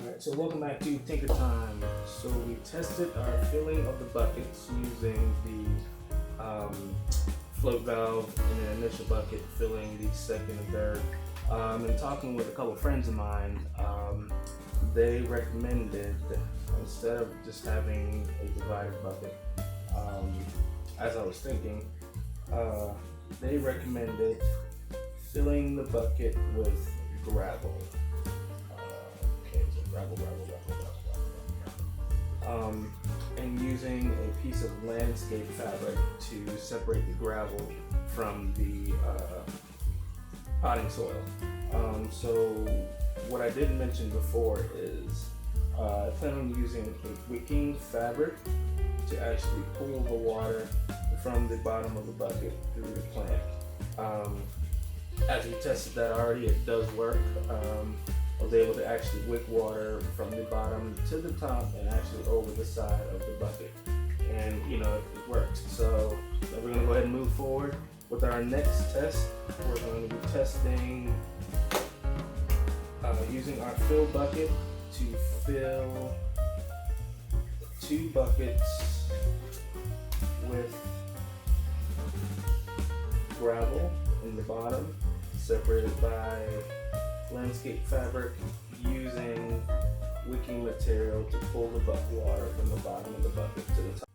Alright, so welcome back to Tinker Time. So we tested our filling of the buckets using the float valve in an initial bucket, filling the second and third. And talking with a couple friends of mine, they recommended, instead of just having a divided bucket, as I was thinking, they recommended filling the bucket with gravel. Gravel. And using a piece of landscape fabric to separate the gravel from the potting soil. So what I didn't mention before is I plan on using a wicking fabric to actually pull the water from the bottom of the bucket through the plant. As we tested that already, it does work. I was able to actually wick water from the bottom to the top and actually over the side of the bucket, and it worked. So we're going to go ahead and move forward with our next test. We're going to be testing using our fill bucket to fill 2 buckets with gravel in the bottom, separated by landscape fabric, using wicking material to pull the water from the bottom of the bucket to the top.